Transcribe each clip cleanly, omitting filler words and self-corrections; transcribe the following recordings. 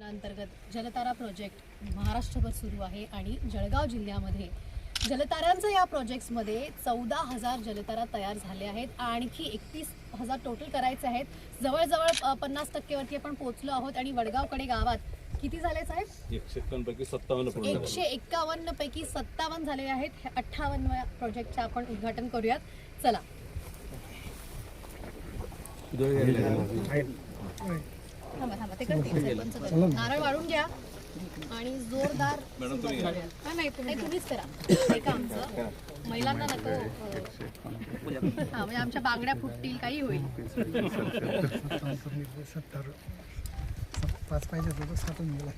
अंतर्गत जलतारा प्रोजेक्ट महाराष्ट्रभर सुरू आहे आणि जळगाव जिल्ह्यामध्ये जलतारांच्या या प्रोजेक्ट्समध्ये 14,000 जलतारा तयार झाले आहेत। आणखी 31,000 टोटल करायचे आहेत। जवळजवळ 50% वरती आपण पोहोचलो आहोत आणि वडगावकडे गावात किती झाले साहेब? 151 पैकी 57 151 पैकी 57 झाले आहेत। 58व्या प्रोजेक्टचे आपण उद्घाटन करूयात। चला थांबा थांबा ते करते नारळ वाढून घ्या आणि जोरदार नाही तुम्हीच करा एक आमचं महिलांना नको हा म्हणजे आमच्या बांगड्या फुटतील काही होईल 5 पाहिजे होतं 7 गेला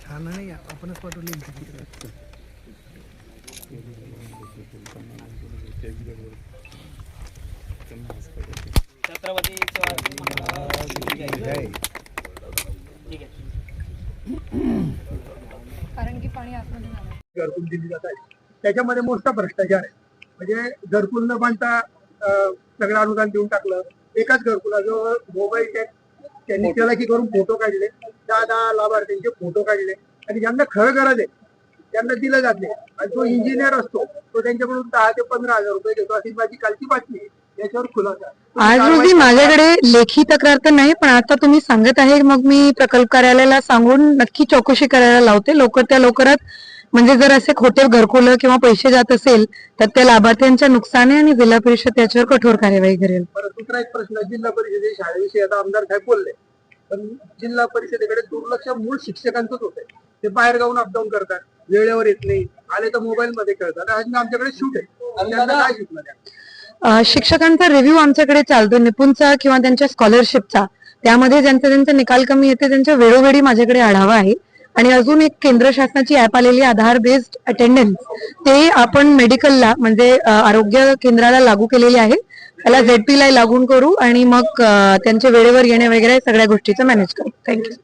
छान नाही आपणच पाठवली छत्रपती कारण की पाणी आतमध्ये जाणार घरकुल दिली जात आहे त्याच्यामध्ये मोठा भ्रष्टाचार आहे। म्हणजे घरकुल न बांधता सगळं अनुदान देऊन टाकलं। एकाच घरकुलाजवळ मोबाईल त्यांनी त्याला की करून फोटो काढले 10 लाभार्थ्यांचे फोटो काढले आणि ज्यांना खरं गरज आहे त्यांना दिलं जात नाही आणि तो इंजिनियर असतो तो त्यांच्याकडून 10 ते 15,000 रुपये घेतो अशी माझी कालची बातमी आहे। याच्यावर खुलासा आज रोजी माझ्याकडे लेखी तक्रार तर नाही पण आता तुम्ही सांगत आहे मग मी प्रकल्प कार्यालयाला सांगून नक्की चौकशी करायला लावते लवकरात लवकरात। म्हणजे जर असे खोटे घरकुल किंवा पैसे जात असेल तर त्या लाभार्थ्यांच्या नुकसान आहे आणि जिल्हा परिषद त्याच्यावर कठोर कार्यवाही करेल। दुसरा एक प्रश्न जिल्हा परिषदे शाळेविषयी आता आमदार साहेब बोलले पण जिल्हा परिषदेकडे दुर्लक्ष मूळ शिक्षकांचंच होतंय। ते बाहेर जाऊन अपडाऊन करतात वेळेवर येत नाही आले तर मोबाईल मध्ये करतात। आज आमच्याकडे शूट आहे त्यांना काय शिकणार शिक्षकांचा रिव्ह्यू आमच्याकडे चालतो निपुणचा किंवा त्यांच्या स्कॉलरशिपचा त्यामध्ये ज्यांचा निकाल कमी येते त्यांच्या वेळोवेळी माझ्याकडे आढावा आहे। आणि अजून एक केंद्र शासनाची ऍप आलेली आधार बेस्ड अटेंडन्स ते आपण मेडिकलला म्हणजे आरोग्य केंद्राला लागू केलेली आहे। त्याला ZP ला लागू करू आणि मग त्यांचे वेळेवर येणे वगैरे सगळ्या गोष्टीचं मॅनेज करू। थँक्यू।